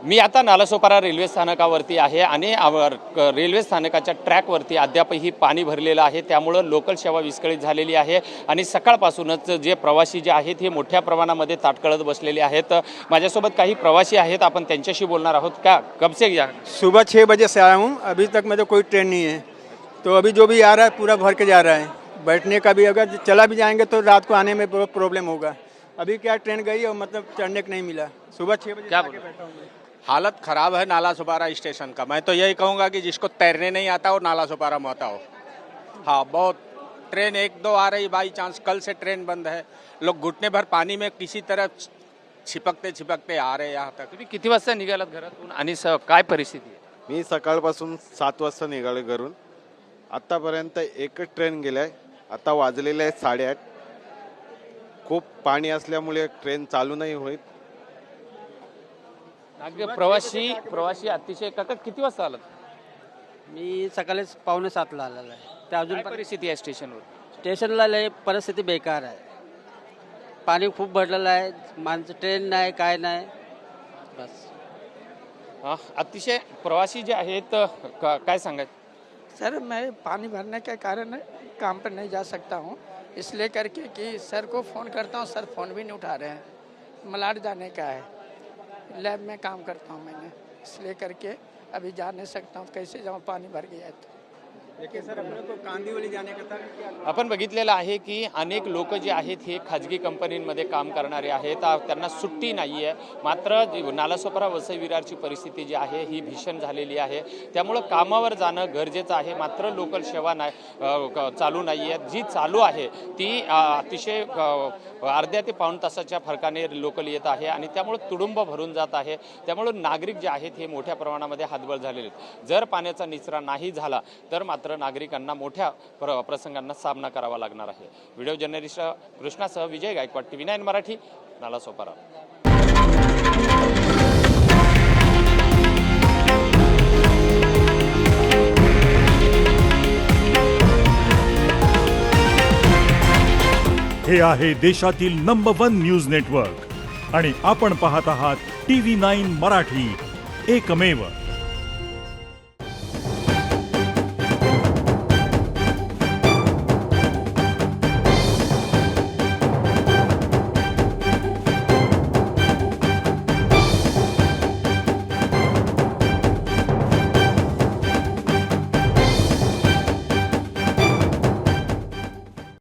मी आता नालासोपारा रेल्वे स्थानकावरती आहे आणि रेल्वे स्थानकाच्या ट्रॅकवरती अद्यापही पाणी भरलेलं आहे, त्यामुळं लोकल सेवा विस्कळीत झालेली आहे आणि सकाळपासूनच जे प्रवासी जे आहेत हे मोठ्या प्रमाणामध्ये ताटकळत बसलेले आहेत। माझ्यासोबत काही प्रवासी आहेत, आपण त्यांच्याशी बोलणार आहोत। का कब से या सुबह 6 बजे से आया हूँ, अभी तक मेरे कोई ट्रेन नहीं है, तो अभी जो भी आ रहा है पूरा भर के जा रहा है। बैठने का भी अगर चला भी जाएंगे तो रात को आने में बहुत प्रॉब्लम होगा। अभी क्या ट्रेन गई और मतलब चढ़ने को नहीं मिला। सुबह 6 बजे क्या से आके बैठा हूँ मैं। हालत ख़राब है नालासोपारा स्टेशन का। मैं तो यही कहूँगा कि जिसको तैरने नहीं आता वो नालासोपारा में आता हो। हाँ, बहुत ट्रेन 1-2 आ रही बाई चांस, कल से ट्रेन बंद है। लोग घुटने भर पानी में किसी तरह छिपकते छिपकते आ रहे यहाँ तक। तुम्ही किती वाजता निघालात घरातून आणि काय परिस्थिती आहे? मी सकाळपासून 7 वाजता निघालो घरून, आत्तापर्यंत एकच ट्रेन गेलाय। आता वाजलेले आहेत 8:30। खूप पाणी असल्यामुळे ट्रेन चालू नाही होत। प्रवासी अतिशय काका किती वाजता आलात? मी सकाळीच 6:45ला आलेलो आहे। ते अजून काय परिस्थिती आहे स्टेशनवर? स्टेशनला लय परिस्थिती बेकार आहे। पाणी खूप भरलेलं आहे, माणसं ट्रेन नाही, काय नाही, बस। अतिशय प्रवासी जे आहेत काय सांगायचं? सर मैं पानी भरने के कारण काम पर नहीं जा सकता हूँ, इसलिए करके कि सर को फ़ोन करता हूँ, सर फ़ोन भी नहीं उठा रहे हैं। मलाड जाने का है, लैब में काम करता हूँ मैंने, इसलिए करके अभी जा नहीं सकता हूँ। कैसे जाऊँ, पानी भर गया है तो। देखिए सर, अपने को कांदिवली जाने का था। आपण बघितलेलं आहे की अनेक लोक जे आहेत हे खाजगी कंपनींमध्ये काम करणारे आहेत, त्यांना सुट्टी नाही आहे। मात्र नालासोपारा वसई विरारची परिस्थिती जी आहे ही भीषण झालेली आहे, त्यामुळं कामावर जाणं गरजेचं आहे। मात्र लोकल सेवा नाही चालू नाही आहे, जी चालू आहे ती अतिशय अर्ध्या ते पाऊण तासाच्या फरकाने लोकल येत आहे आणि त्यामुळे तुडुंब भरून जात आहे। त्यामुळे नागरिक जे आहेत हे मोठ्या प्रमाणामध्ये हातबल झालेले आहेत। जर पाण्याचा निचरा नाही झाला तर मात्र नागरिकांना मोठ्या प्रसंगांना सामना करावा लागणार आहे। व्हिडिओ जर्नलिस्ट कृष्णासह विजय गायकवाड, TV9 मराठी, नालासोपारा। हे आहे देशातील नंबर 1 न्यूज नेटवर्क आणि आपण पाहत आहात TV9 मराठी, एकमेव।